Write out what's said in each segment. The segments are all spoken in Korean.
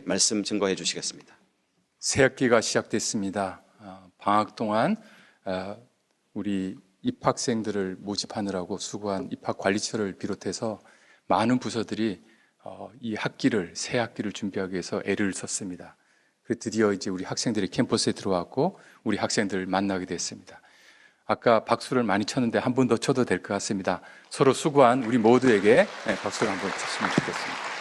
말씀 증거해 주시겠습니다. 새학기가 시작됐습니다. 방학 동안 우리 입학생들을 모집하느라고 수고한 입학관리처를 비롯해서 많은 부서들이 이 학기를, 새 학기를 준비하기 위해서 애를 썼습니다. 드디어 이제 우리 학생들이 캠퍼스에 들어왔고 우리 학생들을 만나게 됐습니다. 아까 박수를 많이 쳤는데 한 번 더 쳐도 될 것 같습니다. 서로 수고한 우리 모두에게 박수를 한번 쳤으면 좋겠습니다.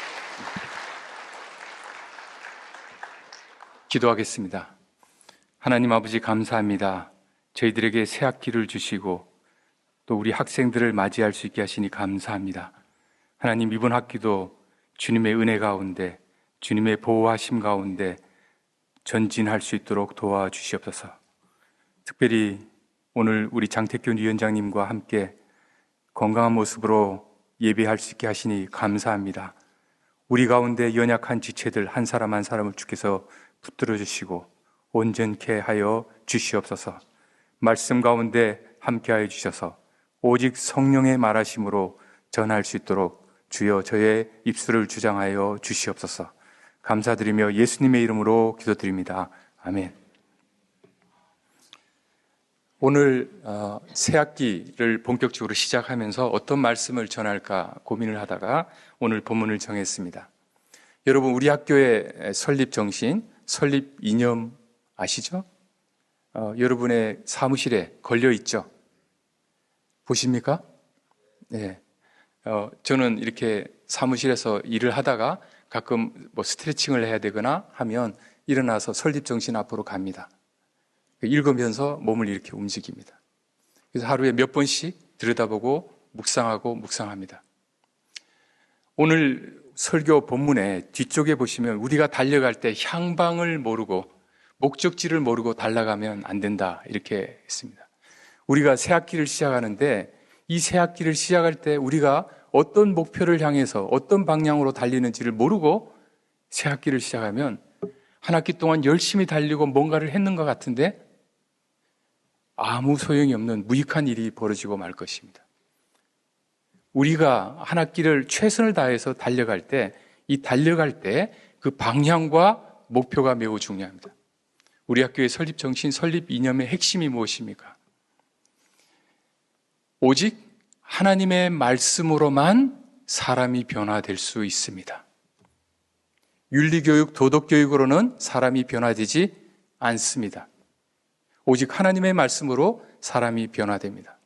기도하겠습니다. 하나님 아버지 감사합니다. 저희들에게 새 학기를 주시고 또 우리 학생들을 맞이할 수 있게 하시니 감사합니다. 하나님, 이번 학기도 주님의 은혜 가운데, 주님의 보호하심 가운데 전진할 수 있도록 도와주시옵소서. 특별히 오늘 우리 장택균 위원장님과 함께 건강한 모습으로 예배할 수 있게 하시니 감사합니다. 우리 가운데 연약한 지체들 한 사람 한 사람을 주께서 붙들어 주시고 온전케 하여 주시옵소서. 말씀 가운데 함께하여 주셔서 오직 성령의 말하심으로 전할 수 있도록 주여 저의 입술을 주장하여 주시옵소서. 감사드리며 예수님의 이름으로 기도드립니다. 아멘. 오늘 새 학기를 본격적으로 시작하면서 어떤 말씀을 전할까 고민을 하다가 오늘 본문을 정했습니다. 여러분, 우리 학교의 설립 정신, 설립 이념 아시죠? 여러분의 사무실에 걸려 있죠? 보십니까? 네. 저는 이렇게 사무실에서 일을 하다가 가끔 스트레칭을 해야 되거나 하면 일어나서 설립 정신 앞으로 갑니다. 읽으면서 몸을 이렇게 움직입니다. 그래서 하루에 몇 번씩 들여다보고 묵상합니다. 오늘 설교 본문의 뒤쪽에 보시면 우리가 달려갈 때 향방을 모르고 목적지를 모르고 달려가면 안 된다 이렇게 했습니다. 우리가 새 학기를 시작하는데 이 새 학기를 시작할 때 우리가 어떤 목표를 향해서 어떤 방향으로 달리는지를 모르고 새 학기를 시작하면 한 학기 동안 열심히 달리고 뭔가를 했는 것 같은데 아무 소용이 없는 무익한 일이 벌어지고 말 것입니다. 우리가 한 학기를 최선을 다해서 달려갈 때 그 방향과 목표가 매우 중요합니다. 우리 학교의 설립 정신, 설립 이념의 핵심이 무엇입니까? 오직 하나님의 말씀으로만 사람이 변화될 수 있습니다. 윤리교육, 도덕교육으로는 사람이 변화되지 않습니다. 오직 하나님의 말씀으로 사람이 변화됩니다.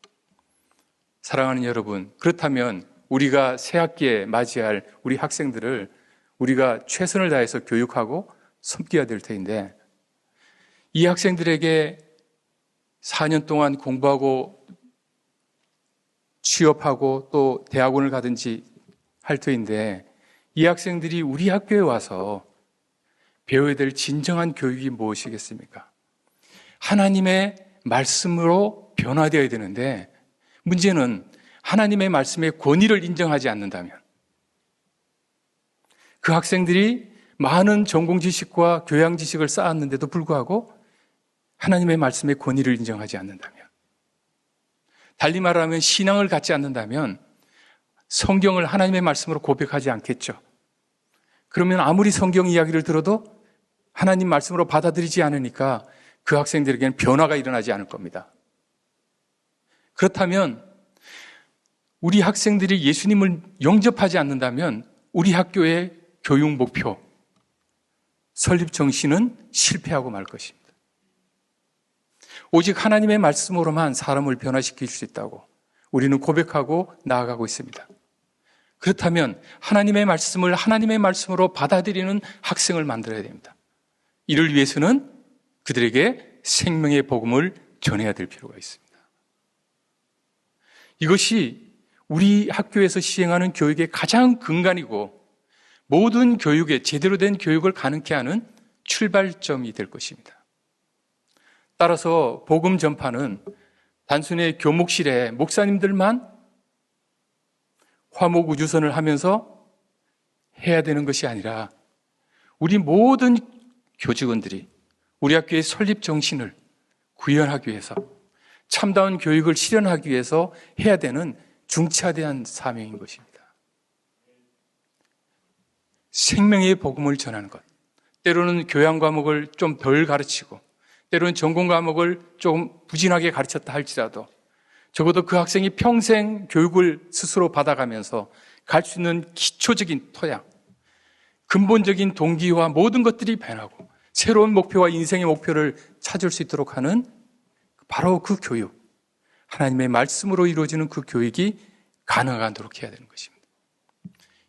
사랑하는 여러분, 그렇다면 우리가 새 학기에 맞이할 우리 학생들을 우리가 최선을 다해서 교육하고 섬겨야 될 터인데 이 학생들에게 4년 동안 공부하고 취업하고 또 대학원을 가든지 할 터인데 이 학생들이 우리 학교에 와서 배워야 될 진정한 교육이 무엇이겠습니까? 하나님의 말씀으로 변화되어야 되는데 문제는 하나님의 말씀의 권위를 인정하지 않는다면 그 학생들이 많은 전공 지식과 교양 지식을 쌓았는데도 불구하고 하나님의 말씀의 권위를 인정하지 않는다면 달리 말하면 신앙을 갖지 않는다면 성경을 하나님의 말씀으로 고백하지 않겠죠. 그러면 아무리 성경 이야기를 들어도 하나님 말씀으로 받아들이지 않으니까 그 학생들에게는 변화가 일어나지 않을 겁니다. 그렇다면 우리 학생들이 예수님을 영접하지 않는다면 우리 학교의 교육 목표, 설립 정신은 실패하고 말 것입니다. 오직 하나님의 말씀으로만 사람을 변화시킬 수 있다고 우리는 고백하고 나아가고 있습니다. 그렇다면 하나님의 말씀을 하나님의 말씀으로 받아들이는 학생을 만들어야 됩니다. 이를 위해서는 그들에게 생명의 복음을 전해야 될 필요가 있습니다. 이것이 우리 학교에서 시행하는 교육의 가장 근간이고 모든 교육에 제대로 된 교육을 가능케 하는 출발점이 될 것입니다. 따라서 복음 전파는 단순히 교목실에 목사님들만 화목우주선을 하면서 해야 되는 것이 아니라 우리 모든 교직원들이 우리 학교의 설립 정신을 구현하기 위해서 참다운 교육을 실현하기 위해서 해야 되는 중차대한 사명인 것입니다. 생명의 복음을 전하는 것. 때로는 교양 과목을 좀 덜 가르치고 때로는 전공 과목을 좀 부진하게 가르쳤다 할지라도 적어도 그 학생이 평생 교육을 스스로 받아가면서 갈 수 있는 기초적인 토양, 근본적인 동기와 모든 것들이 변하고 새로운 목표와 인생의 목표를 찾을 수 있도록 하는 바로 그 교육, 하나님의 말씀으로 이루어지는 그 교육이 가능하도록 해야 되는 것입니다.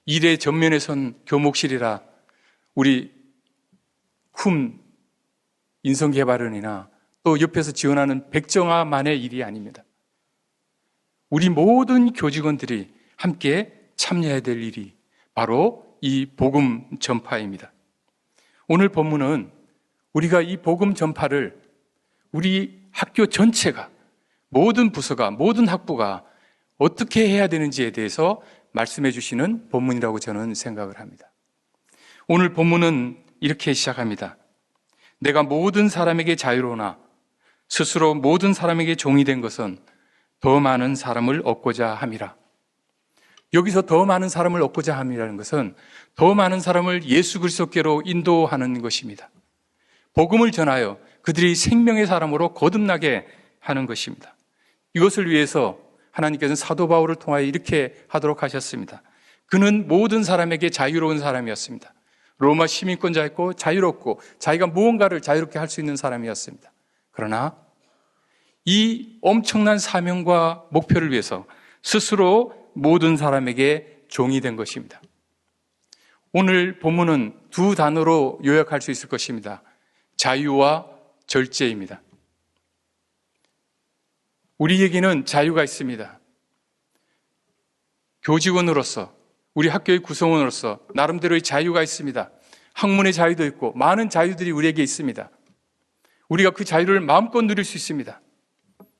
일의 전면에 선 교목실이라 우리 인성개발원이나 또 옆에서 지원하는 백정아만의 일이 아닙니다. 우리 모든 교직원들이 함께 참여해야 될 일이 바로 이 복음 전파입니다. 오늘 본문은 우리가 이 복음 전파를 우리 학교 전체가, 모든 부서가, 모든 학부가 어떻게 해야 되는지에 대해서 말씀해 주시는 본문이라고 저는 생각을 합니다. 오늘 본문은 이렇게 시작합니다. 내가 모든 사람에게 자유로우나 스스로 모든 사람에게 종이 된 것은 더 많은 사람을 얻고자 함이라. 여기서 더 많은 사람을 얻고자 함이라는 것은 더 많은 사람을 예수 그리스도께로 인도하는 것입니다. 복음을 전하여 그들이 생명의 사람으로 거듭나게 하는 것입니다. 이것을 위해서 하나님께서는 사도 바울을 통하여 이렇게 하도록 하셨습니다. 그는 모든 사람에게 자유로운 사람이었습니다. 로마 시민권자였고 자유롭고 자기가 무언가를 자유롭게 할 수 있는 사람이었습니다. 그러나 이 엄청난 사명과 목표를 위해서 스스로 모든 사람에게 종이 된 것입니다. 오늘 본문은 두 단어로 요약할 수 있을 것입니다. 자유와 절제입니다. 우리에게는 자유가 있습니다. 교직원으로서, 우리 학교의 구성원으로서 나름대로의 자유가 있습니다. 학문의 자유도 있고 많은 자유들이 우리에게 있습니다. 우리가 그 자유를 마음껏 누릴 수 있습니다.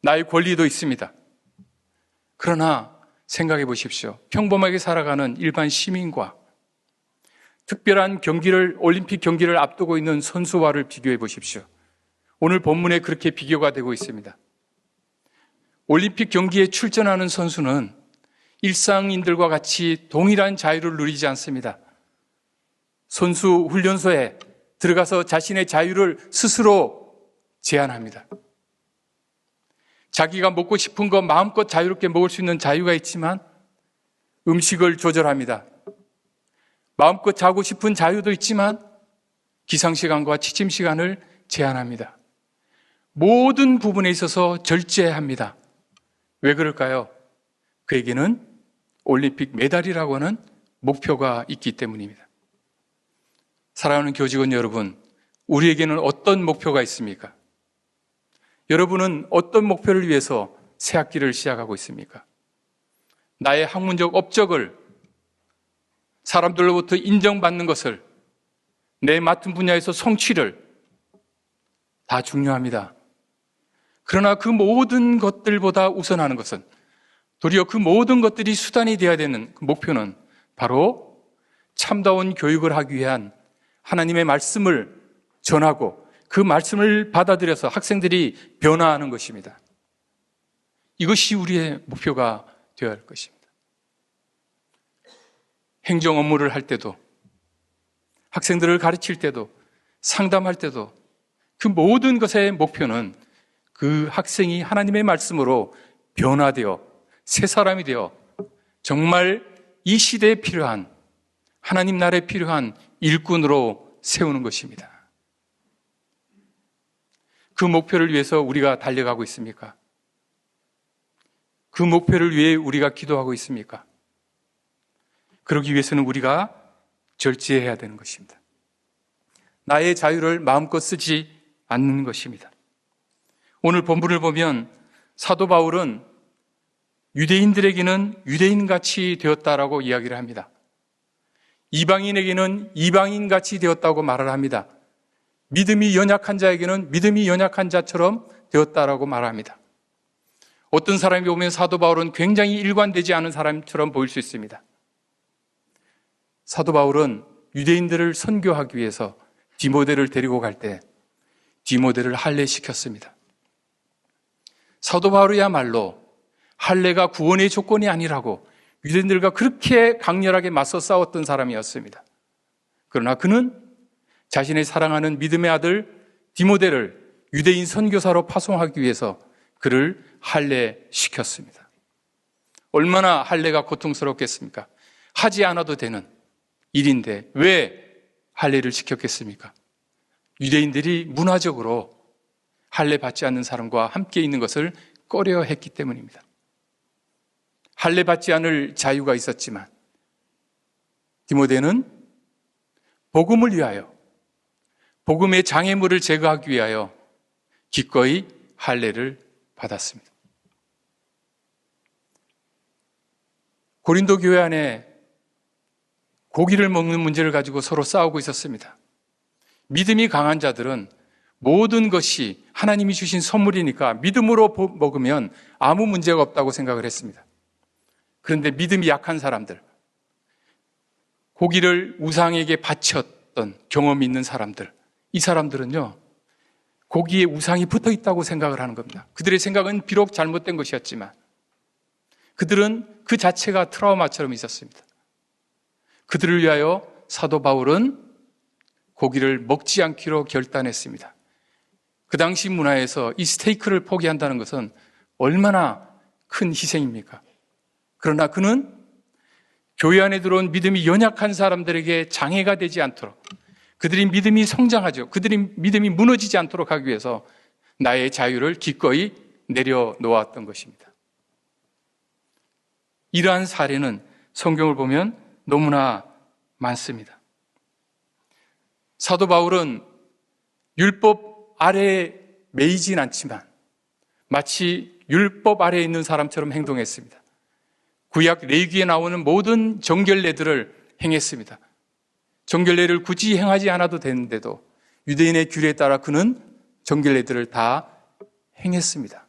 나의 권리도 있습니다. 그러나 생각해 보십시오. 평범하게 살아가는 일반 시민과 특별한 올림픽 경기를 앞두고 있는 선수와를 비교해 보십시오. 오늘 본문에 그렇게 비교가 되고 있습니다. 올림픽 경기에 출전하는 선수는 일상인들과 같이 동일한 자유를 누리지 않습니다. 선수 훈련소에 들어가서 자신의 자유를 스스로 제한합니다. 자기가 먹고 싶은 거 마음껏 자유롭게 먹을 수 있는 자유가 있지만 음식을 조절합니다. 마음껏 자고 싶은 자유도 있지만 기상시간과 취침시간을 제한합니다. 모든 부분에 있어서 절제합니다. 왜 그럴까요? 그에게는 올림픽 메달이라고 하는 목표가 있기 때문입니다. 사랑하는 교직원 여러분, 우리에게는 어떤 목표가 있습니까? 여러분은 어떤 목표를 위해서 새 학기를 시작하고 있습니까? 나의 학문적 업적을, 사람들로부터 인정받는 것을, 내 맡은 분야에서 성취를 다 중요합니다. 그러나 그 모든 것들보다 우선하는 것은, 도리어 그 모든 것들이 수단이 되어야 되는 그 목표는 바로 참다운 교육을 하기 위한 하나님의 말씀을 전하고 그 말씀을 받아들여서 학생들이 변화하는 것입니다. 이것이 우리의 목표가 되어야 할 것입니다. 행정 업무를 할 때도, 학생들을 가르칠 때도, 상담할 때도 그 모든 것의 목표는 그 학생이 하나님의 말씀으로 변화되어 새 사람이 되어 정말 이 시대에 필요한, 하나님 나라에 필요한 일꾼으로 세우는 것입니다. 그 목표를 위해서 우리가 달려가고 있습니까? 그 목표를 위해 우리가 기도하고 있습니까? 그러기 위해서는 우리가 절제해야 되는 것입니다. 나의 자유를 마음껏 쓰지 않는 것입니다. 오늘 본문을 보면 사도 바울은 유대인들에게는 유대인같이 되었다라고 이야기를 합니다. 이방인에게는 이방인같이 되었다고 말을 합니다. 믿음이 연약한 자에게는 믿음이 연약한 자처럼 되었다라고 말합니다. 어떤 사람이 보면 사도 바울은 굉장히 일관되지 않은 사람처럼 보일 수 있습니다. 사도 바울은 유대인들을 선교하기 위해서 디모데를 데리고 갈 때 디모데를 할례시켰습니다. 사도 바울이야말로 할례가 구원의 조건이 아니라고 유대인들과 그렇게 강렬하게 맞서 싸웠던 사람이었습니다. 그러나 그는 자신의 사랑하는 믿음의 아들 디모데를 유대인 선교사로 파송하기 위해서 그를 할례시켰습니다. 얼마나 할례가 고통스럽겠습니까? 하지 않아도 되는 일인데 왜 할례를 시켰겠습니까? 유대인들이 문화적으로 할례 받지 않는 사람과 함께 있는 것을 꺼려했기 때문입니다. 할례 받지 않을 자유가 있었지만 디모데는 복음을 위하여, 복음의 장애물을 제거하기 위하여 기꺼이 할례를 받았습니다. 고린도 교회 안에 고기를 먹는 문제를 가지고 서로 싸우고 있었습니다. 믿음이 강한 자들은 모든 것이 하나님이 주신 선물이니까 믿음으로 먹으면 아무 문제가 없다고 생각을 했습니다. 그런데 믿음이 약한 사람들, 고기를 우상에게 바쳤던 경험이 있는 사람들, 이 사람들은요, 고기에 우상이 붙어 있다고 생각을 하는 겁니다. 그들의 생각은 비록 잘못된 것이었지만 그들은 그 자체가 트라우마처럼 있었습니다. 그들을 위하여 사도 바울은 고기를 먹지 않기로 결단했습니다. 그 당시 문화에서 이 스테이크를 포기한다는 것은 얼마나 큰 희생입니까? 그러나 그는 교회 안에 들어온 믿음이 연약한 사람들에게 장애가 되지 않도록, 그들이 믿음이 성장하죠. 그들이 믿음이 무너지지 않도록 하기 위해서 나의 자유를 기꺼이 내려놓았던 것입니다. 이러한 사례는 성경을 보면 너무나 많습니다. 사도 바울은 율법 아래에 매이진 않지만 마치 율법 아래에 있는 사람처럼 행동했습니다. 구약 레위기에 나오는 모든 정결례들을 행했습니다. 정결례를 굳이 행하지 않아도 되는데도 유대인의 규례에 따라 그는 정결례들을 다 행했습니다.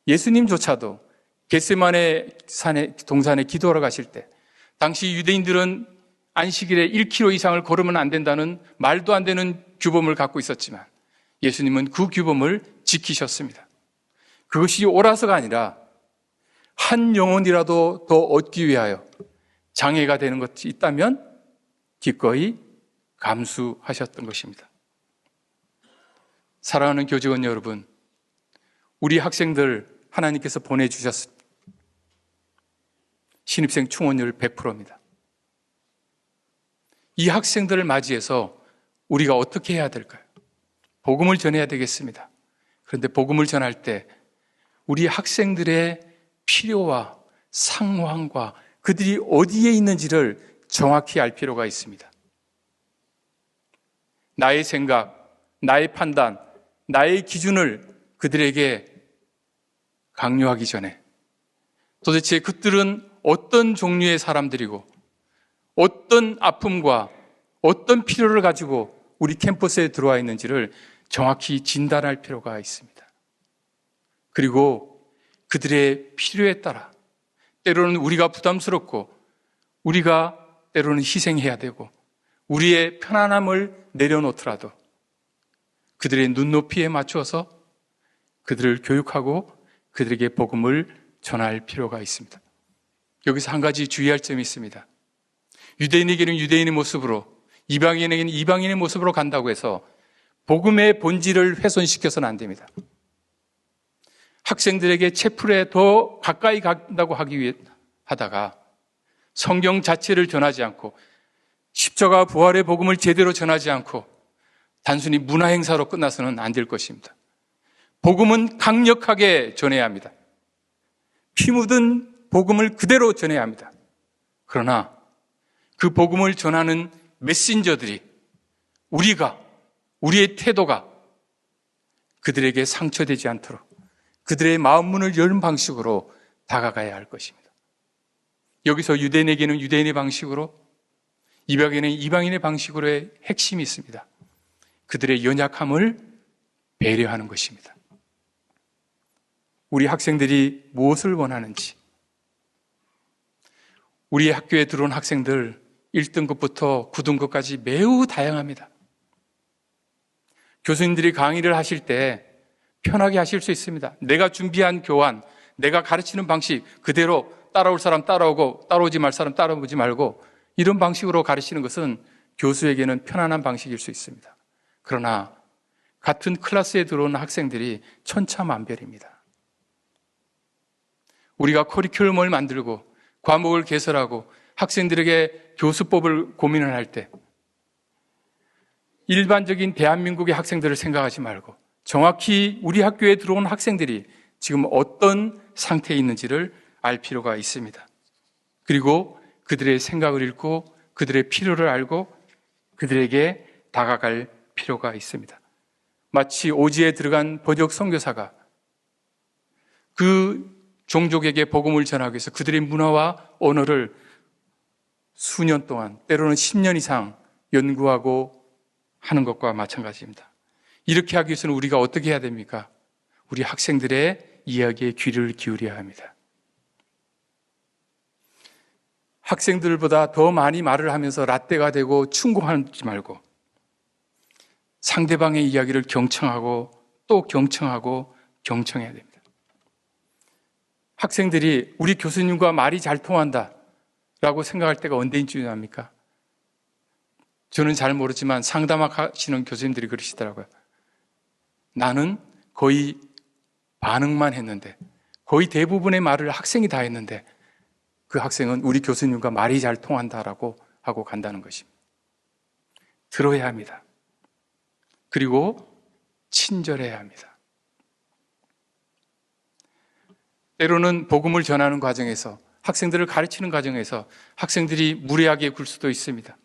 예수님조차도 겟세마네 동산에 기도하러 가실 때 당시 유대인들은 안식일에 1km 이상을 걸으면 안 된다는 말도 안 되는 규범을 갖고 있었지만 예수님은 그 규범을 지키셨습니다. 그것이 옳아서가 아니라 한 영혼이라도 더 얻기 위하여 장애가 되는 것이 있다면 기꺼이 감수하셨던 것입니다. 사랑하는 교직원 여러분, 우리 학생들 하나님께서 보내주셨습니다. 신입생 충원율 100%입니다. 이 학생들을 맞이해서 우리가 어떻게 해야 될까요? 복음을 전해야 되겠습니다. 그런데 복음을 전할 때 우리 학생들의 필요와 상황과 그들이 어디에 있는지를 정확히 알 필요가 있습니다. 나의 생각, 나의 판단, 나의 기준을 그들에게 강요하기 전에 도대체 그들은 어떤 종류의 사람들이고 어떤 아픔과 어떤 필요를 가지고 우리 캠퍼스에 들어와 있는지를 정확히 진단할 필요가 있습니다. 그리고 그들의 필요에 따라 때로는 우리가 부담스럽고 우리가 때로는 희생해야 되고 우리의 편안함을 내려놓더라도 그들의 눈높이에 맞춰서 그들을 교육하고 그들에게 복음을 전할 필요가 있습니다. 여기서 한 가지 주의할 점이 있습니다. 유대인에게는 유대인의 모습으로, 이방인에게는 이방인의 모습으로 간다고 해서 복음의 본질을 훼손시켜서는 안 됩니다. 학생들에게 채플에 더 가까이 간다고 하기 위해 하다가 성경 자체를 전하지 않고 십자가 부활의 복음을 제대로 전하지 않고 단순히 문화 행사로 끝나서는 안 될 것입니다. 복음은 강력하게 전해야 합니다. 피 묻은 복음을 그대로 전해야 합니다. 그러나 그 복음을 전하는 메신저들이 우리의 태도가 그들에게 상처되지 않도록 그들의 마음 문을 여는 방식으로 다가가야 할 것입니다. 여기서 유대인에게는 유대인의 방식으로, 이방인에게는 이방인의 방식으로의 핵심이 있습니다. 그들의 연약함을 배려하는 것입니다. 우리 학생들이 무엇을 원하는지, 우리 학교에 들어온 학생들 1등급부터 9등급까지 매우 다양합니다. 교수님들이 강의를 하실 때 편하게 하실 수 있습니다. 내가 준비한 교환, 내가 가르치는 방식 그대로 따라올 사람 따라오고 따라오지 말 사람 따라오지 말고 이런 방식으로 가르치는 것은 교수에게는 편안한 방식일 수 있습니다. 그러나 같은 클래스에 들어오는 학생들이 천차만별입니다. 우리가 커리큘럼을 만들고 과목을 개설하고 학생들에게 교수법을 고민을 할 때 일반적인 대한민국의 학생들을 생각하지 말고 정확히 우리 학교에 들어온 학생들이 지금 어떤 상태에 있는지를 알 필요가 있습니다. 그리고 그들의 생각을 읽고 그들의 필요를 알고 그들에게 다가갈 필요가 있습니다. 마치 오지에 들어간 번역 선교사가 그 종족에게 복음을 전하기 위해서 그들의 문화와 언어를 수년 동안, 때로는 10년 이상 연구하고 하는 것과 마찬가지입니다. 이렇게 하기 위해서는 우리가 어떻게 해야 됩니까? 우리 학생들의 이야기에 귀를 기울여야 합니다. 학생들보다 더 많이 말을 하면서 라떼가 되고 충고하지 말고 상대방의 이야기를 경청하고 또 경청하고 경청해야 됩니다. 학생들이 우리 교수님과 말이 잘 통한다 라고 생각할 때가 언제인지 중요합니까? 저는 잘 모르지만 상담하시는 교수님들이 그러시더라고요. 나는 거의 반응만 했는데 거의 대부분의 말을 학생이 다 했는데 그 학생은 우리 교수님과 말이 잘 통한다라고 하고 간다는 것입니다. 들어야 합니다. 그리고 친절해야 합니다. 때로는 복음을 전하는 과정에서 학생들을 가르치는 과정에서 학생들이 무례하게 굴 수도 있습니다.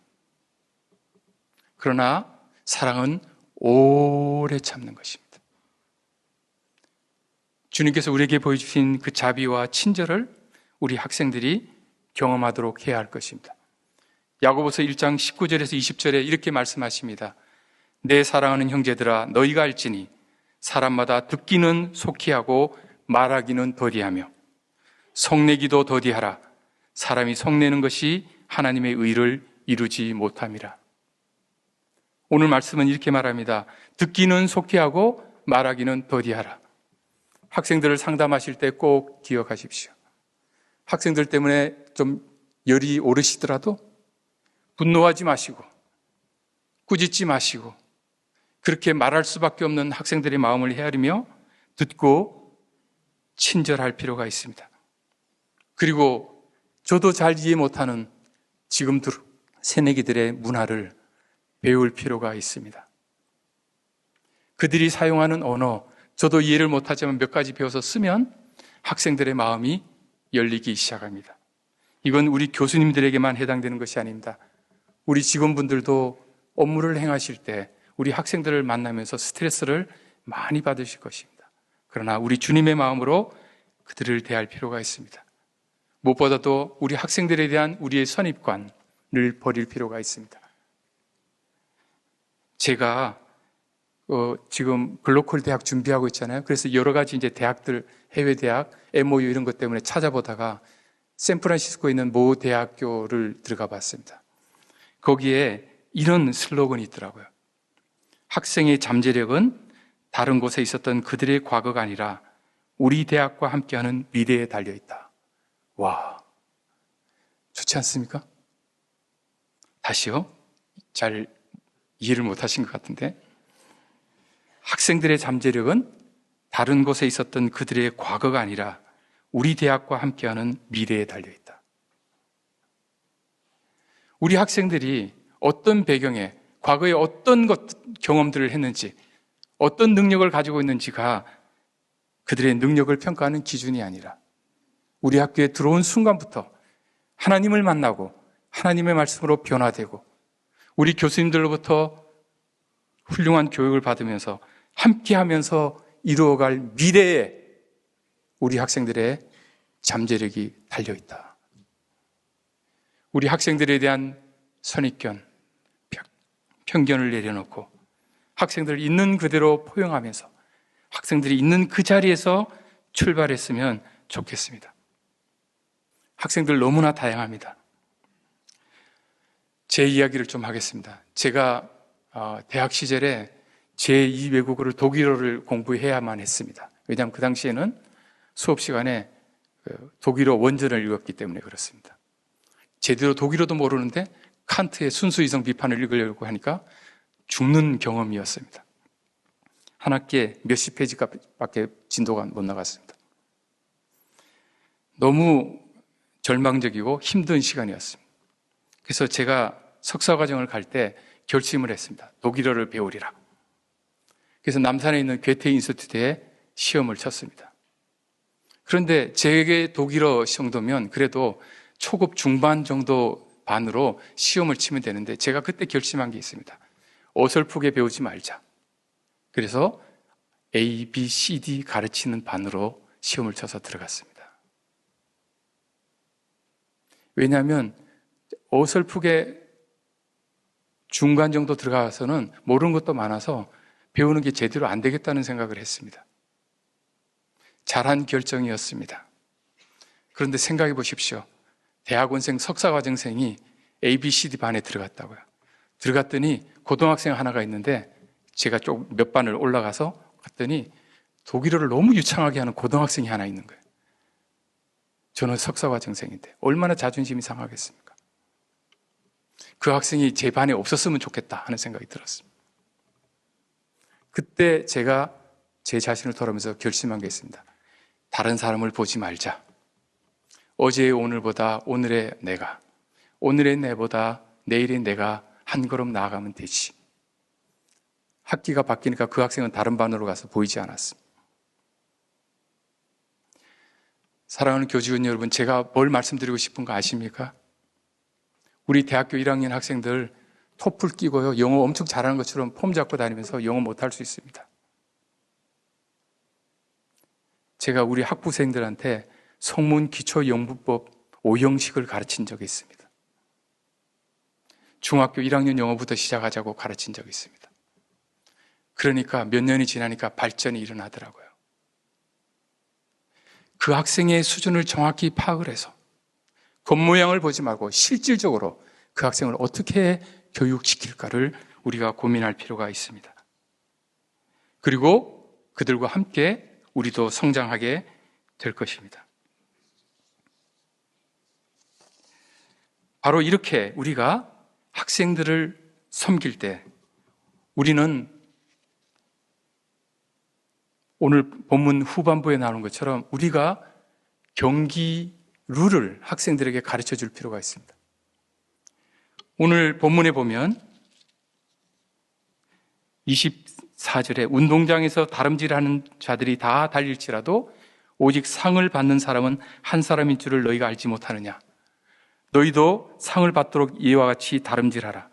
그러나 사랑은 오래 참는 것입니다. 주님께서 우리에게 보여주신 그 자비와 친절을 우리 학생들이 경험하도록 해야 할 것입니다. 야고보서 1장 19절에서 20절에 이렇게 말씀하십니다. 내 사랑하는 형제들아 너희가 알지니 사람마다 듣기는 속히 하고 말하기는 더디하며 성내기도 더디하라. 사람이 성내는 것이 하나님의 의를 이루지 못함이라. 오늘 말씀은 이렇게 말합니다. 듣기는 속히 하고 말하기는 더디하라. 학생들을 상담하실 때 꼭 기억하십시오. 학생들 때문에 좀 열이 오르시더라도 분노하지 마시고 꾸짖지 마시고 그렇게 말할 수밖에 없는 학생들의 마음을 헤아리며 듣고 친절할 필요가 있습니다. 그리고 저도 잘 이해 못하는 지금 새내기들의 문화를 배울 필요가 있습니다. 그들이 사용하는 언어, 저도 이해를 못하지만 몇 가지 배워서 쓰면 학생들의 마음이 열리기 시작합니다. 이건 우리 교수님들에게만 해당되는 것이 아닙니다. 우리 직원분들도 업무를 행하실 때 우리 학생들을 만나면서 스트레스를 많이 받으실 것입니다. 그러나 우리 주님의 마음으로 그들을 대할 필요가 있습니다. 무엇보다도 우리 학생들에 대한 우리의 선입관을 버릴 필요가 있습니다. 제가 지금 글로컬 대학 준비하고 있잖아요. 그래서 여러 가지 이제 대학들, 해외 대학, MOU 이런 것 때문에 찾아보다가 샌프란시스코에 있는 모 대학교를 들어가 봤습니다. 거기에 이런 슬로건이 있더라고요. 학생의 잠재력은 다른 곳에 있었던 그들의 과거가 아니라 우리 대학과 함께하는 미래에 달려있다. 와, 좋지 않습니까? 다시요? 잘 이해를 못하신 것 같은데. 학생들의 잠재력은 다른 곳에 있었던 그들의 과거가 아니라 우리 대학과 함께하는 미래에 달려있다. 우리 학생들이 어떤 배경에 과거에 어떤 경험들을 했는지 어떤 능력을 가지고 있는지가 그들의 능력을 평가하는 기준이 아니라 우리 학교에 들어온 순간부터 하나님을 만나고 하나님의 말씀으로 변화되고 우리 교수님들로부터 훌륭한 교육을 받으면서 함께하면서 이루어갈 미래에 우리 학생들의 잠재력이 달려있다. 우리 학생들에 대한 선입견, 편견을 내려놓고 학생들을 있는 그대로 포용하면서 학생들이 있는 그 자리에서 출발했으면 좋겠습니다. 학생들 너무나 다양합니다. 제 이야기를 좀 하겠습니다. 제가 대학 시절에 제2 외국어를 독일어를 공부해야만 했습니다. 왜냐하면 그 당시에는 수업 시간에 독일어 원전을 읽었기 때문에 그렇습니다. 제대로 독일어도 모르는데 칸트의 순수이성 비판을 읽으려고 하니까 죽는 경험이었습니다. 한 학기에 몇십 페이지밖에 진도가 못 나갔습니다. 너무 절망적이고 힘든 시간이었습니다. 그래서 제가 석사과정을 갈 때 결심을 했습니다. 독일어를 배우리라. 그래서 남산에 있는 괴테 인스티튜트에 시험을 쳤습니다. 그런데 제게 독일어 정도면 그래도 초급 중반 정도 반으로 시험을 치면 되는데 제가 그때 결심한 게 있습니다. 어설프게 배우지 말자. 그래서 A, B, C, D 가르치는 반으로 시험을 쳐서 들어갔습니다. 왜냐하면 어설프게 중간 정도 들어가서는 모르는 것도 많아서 배우는 게 제대로 안 되겠다는 생각을 했습니다. 잘한 결정이었습니다. 그런데 생각해 보십시오. 대학원생 석사과정생이 ABCD 반에 들어갔다고요. 들어갔더니 고등학생 하나가 있는데 제가 좀 몇 반을 올라가서 갔더니 독일어를 너무 유창하게 하는 고등학생이 하나 있는 거예요. 저는 석사과정생인데 얼마나 자존심이 상하겠습니까? 그 학생이 제 반에 없었으면 좋겠다 하는 생각이 들었습니다. 그때 제가 제 자신을 돌아보면서 결심한 게 있습니다. 다른 사람을 보지 말자. 어제의 오늘보다 오늘의 내가, 오늘의 내보다 내일의 내가 한 걸음 나아가면 되지. 학기가 바뀌니까 그 학생은 다른 반으로 가서 보이지 않았습니다. 사랑하는 교직원 여러분, 제가 뭘 말씀드리고 싶은 거 아십니까? 우리 대학교 1학년 학생들 토플 끼고요, 영어 엄청 잘하는 것처럼 폼 잡고 다니면서 영어 못할 수 있습니다. 제가 우리 학부생들한테 성문 기초영문법 5형식을 가르친 적이 있습니다. 중학교 1학년 영어부터 시작하자고 가르친 적이 있습니다. 그러니까 몇 년이 지나니까 발전이 일어나더라고요. 그 학생의 수준을 정확히 파악을 해서 겉모양을 보지 말고 실질적으로 그 학생을 어떻게 교육시킬까를 우리가 고민할 필요가 있습니다. 그리고 그들과 함께 우리도 성장하게 될 것입니다. 바로 이렇게 우리가 학생들을 섬길 때 우리는 오늘 본문 후반부에 나오는 것처럼 우리가 경기 룰을 학생들에게 가르쳐 줄 필요가 있습니다. 오늘 본문에 보면 24절에 운동장에서 다름질하는 자들이 다 달릴지라도 오직 상을 받는 사람은 한 사람인 줄을 너희가 알지 못하느냐. 너희도 상을 받도록 이와 같이 다름질하라.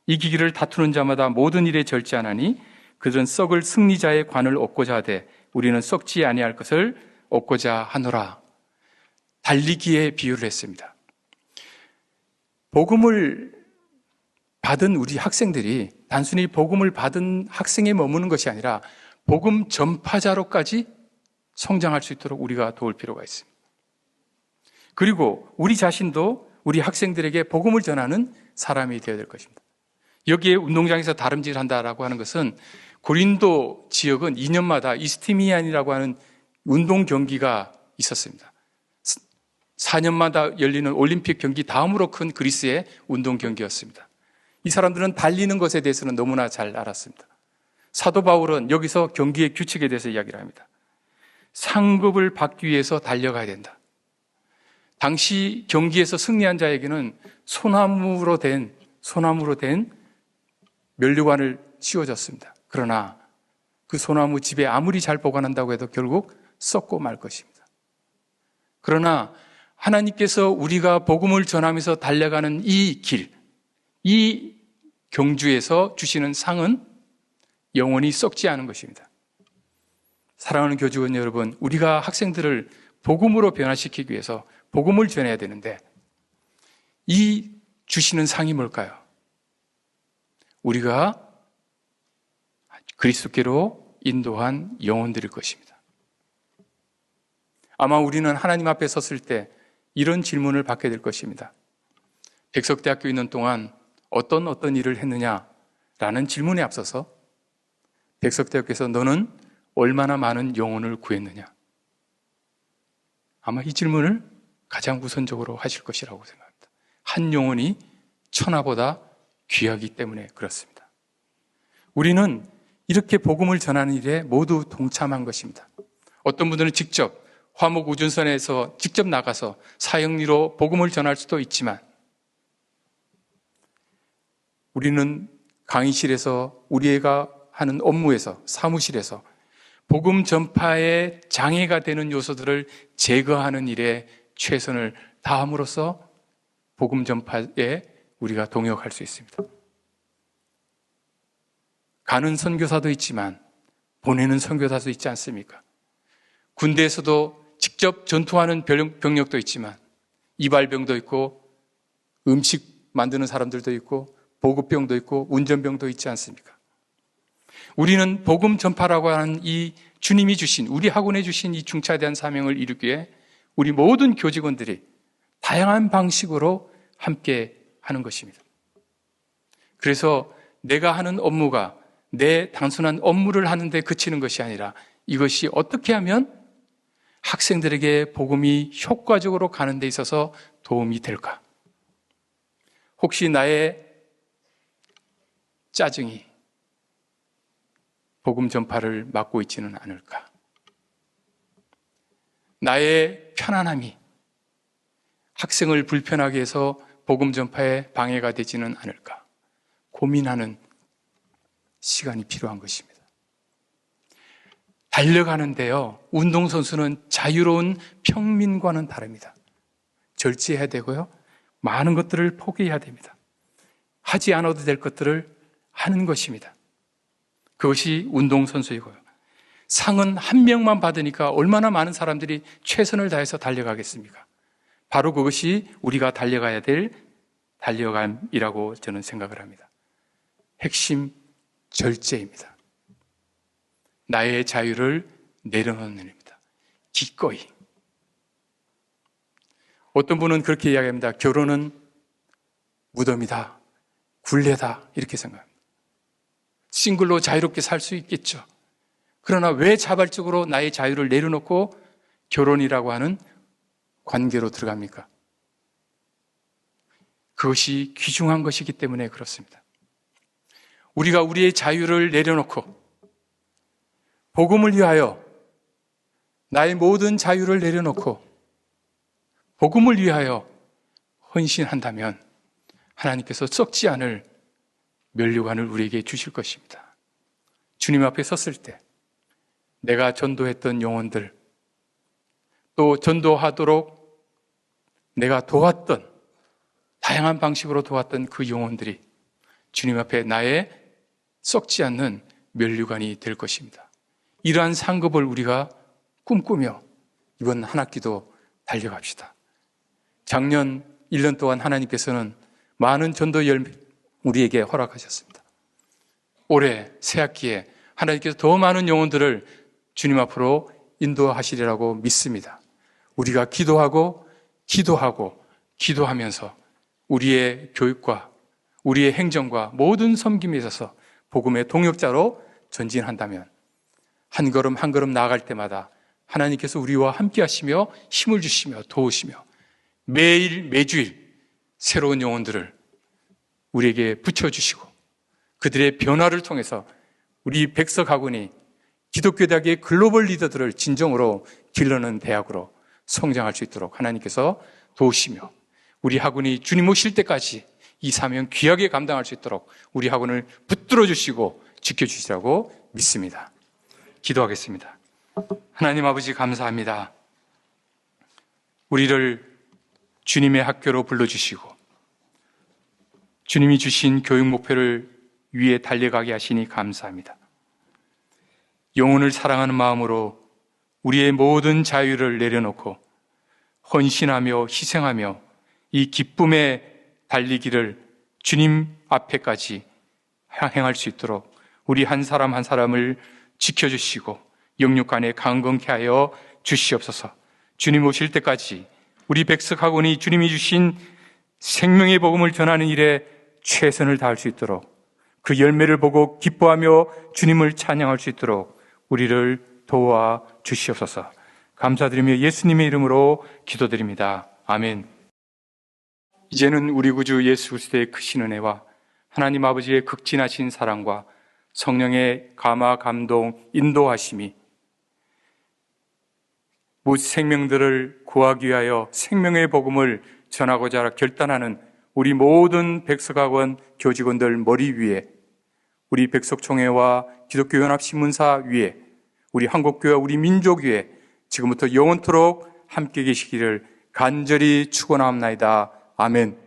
이기기를 다투는 자마다 모든 일에 절제하나니 그들은 썩을 승리자의 관을 얻고자 하되 우리는 썩지 아니할 것을 얻고자 하노라. 달리기에 비유를 했습니다. 복음을 받은 우리 학생들이 단순히 복음을 받은 학생에 머무는 것이 아니라 복음 전파자로까지 성장할 수 있도록 우리가 도울 필요가 있습니다. 그리고 우리 자신도 우리 학생들에게 복음을 전하는 사람이 되어야 될 것입니다. 여기에 운동장에서 다름질한다라고 하는 것은 고린도 지역은 2년마다 이스티미안이라고 하는 운동 경기가 있었습니다. 4년마다 열리는 올림픽 경기 다음으로 큰 그리스의 운동 경기였습니다. 이 사람들은 달리는 것에 대해서는 너무나 잘 알았습니다. 사도 바울은 여기서 경기의 규칙에 대해서 이야기를 합니다. 상급을 받기 위해서 달려가야 된다. 당시 경기에서 승리한 자에게는 소나무로 된 면류관을 씌워줬습니다. 그러나 그 소나무 집에 아무리 잘 보관한다고 해도 결국 썩고 말 것입니다. 그러나 하나님께서 우리가 복음을 전하면서 달려가는 이 길, 이 경주에서 주시는 상은 영원히 썩지 않은 것입니다. 사랑하는 교직원 여러분, 우리가 학생들을 복음으로 변화시키기 위해서 복음을 전해야 되는데 이 주시는 상이 뭘까요? 우리가 그리스도께로 인도한 영혼들일 것입니다. 아마 우리는 하나님 앞에 섰을 때 이런 질문을 받게 될 것입니다. 백석대학교 있는 동안 어떤 일을 했느냐라는 질문에 앞서서 백석대학교에서 너는 얼마나 많은 영혼을 구했느냐? 아마 이 질문을 가장 우선적으로 하실 것이라고 생각합니다. 한 영혼이 천하보다 귀하기 때문에 그렇습니다. 우리는 이렇게 복음을 전하는 일에 모두 동참한 것입니다. 어떤 분들은 직접 화목 우주선에서 직접 나가서 사형리로 복음을 전할 수도 있지만, 우리는 강의실에서 우리가 하는 업무에서, 사무실에서 복음 전파에 장애가 되는 요소들을 제거하는 일에 최선을 다함으로써 복음 전파에 우리가 동역할 수 있습니다. 가는 선교사도 있지만 보내는 선교사도 있지 않습니까? 군대에서도 직접 전투하는 병력도 있지만 이발병도 있고 음식 만드는 사람들도 있고 보급병도 있고 운전병도 있지 않습니까? 우리는 복음 전파라고 하는 이 주님이 주신, 우리 학원에 주신 이 중차대한 사명을 이루기 위해 우리 모든 교직원들이 다양한 방식으로 함께 하는 것입니다. 그래서 내가 하는 업무가 내 단순한 업무를 하는데 그치는 것이 아니라 이것이 어떻게 하면 학생들에게 복음이 효과적으로 가는 데 있어서 도움이 될까? 혹시 나의 짜증이 복음 전파를 막고 있지는 않을까? 나의 편안함이 학생을 불편하게 해서 복음 전파에 방해가 되지는 않을까? 고민하는 시간이 필요한 것입니다. 달려가는데요, 운동선수는 자유로운 평민과는 다릅니다. 절제해야 되고요, 많은 것들을 포기해야 됩니다. 하지 않아도 될 것들을 하는 것입니다. 그것이 운동선수이고요. 상은 한 명만 받으니까 얼마나 많은 사람들이 최선을 다해서 달려가겠습니까? 바로 그것이 우리가 달려가야 될 달려감이라고 저는 생각을 합니다. 핵심 절제입니다. 나의 자유를 내려놓는 일입니다. 기꺼이. 어떤 분은 그렇게 이야기합니다. 결혼은 무덤이다, 굴레다, 이렇게 생각합니다. 싱글로 자유롭게 살 수 있겠죠. 그러나 왜 자발적으로 나의 자유를 내려놓고 결혼이라고 하는 관계로 들어갑니까? 그것이 귀중한 것이기 때문에 그렇습니다. 우리가 우리의 자유를 내려놓고 복음을 위하여 나의 모든 자유를 내려놓고 복음을 위하여 헌신한다면 하나님께서 썩지 않을 면류관을 우리에게 주실 것입니다. 주님 앞에 섰을 때 내가 전도했던 영혼들, 또 전도하도록 내가 도왔던, 다양한 방식으로 도왔던 그 영혼들이 주님 앞에 나의 썩지 않는 면류관이 될 것입니다. 이러한 상급을 우리가 꿈꾸며 이번 한 학기도 달려갑시다. 작년 1년 동안 하나님께서는 많은 전도 열매 우리에게 허락하셨습니다. 올해 새 학기에 하나님께서 더 많은 영혼들을 주님 앞으로 인도하시리라고 믿습니다. 우리가 기도하고 기도하면서 우리의 교육과 우리의 행정과 모든 섬김에 있어서 복음의 동역자로 전진한다면 한 걸음 한 걸음 나아갈 때마다 하나님께서 우리와 함께 하시며 힘을 주시며 도우시며 매일 매주일 새로운 영혼들을 우리에게 붙여주시고 그들의 변화를 통해서 우리 백석학원이 기독교 대학의 글로벌 리더들을 진정으로 길러내는 대학으로 성장할 수 있도록 하나님께서 도우시며 우리 학원이 주님 오실 때까지 이 사명 귀하게 감당할 수 있도록 우리 학원을 붙들어 주시고 지켜주시라고 믿습니다. 기도하겠습니다. 하나님 아버지 감사합니다. 우리를 주님의 학교로 불러주시고 주님이 주신 교육 목표를 위해 달려가게 하시니 감사합니다. 영혼을 사랑하는 마음으로 우리의 모든 자유를 내려놓고 헌신하며 희생하며 이 기쁨의 달리기를 주님 앞에까지 행할 수 있도록 우리 한 사람 한 사람을 지켜주시고 영육간에 강건케 하여 주시옵소서. 주님 오실 때까지 우리 백석학원이 주님이 주신 생명의 복음을 전하는 일에 최선을 다할 수 있도록 그 열매를 보고 기뻐하며 주님을 찬양할 수 있도록 우리를 도와 주시옵소서. 감사드리며 예수님의 이름으로 기도드립니다. 아멘. 이제는 우리 구주 예수 그리스도의 크신 은혜와 하나님 아버지의 극진하신 사랑과 성령의 감화, 감동, 인도하심이 무엇 생명들을 구하기 위하여 생명의 복음을 전하고자 결단하는 우리 모든 백석학원 교직원들 머리 위에, 우리 백석총회와 기독교연합신문사 위에, 우리 한국교회와 우리 민족 위에 지금부터 영원토록 함께 계시기를 간절히 축원합니다. 아멘.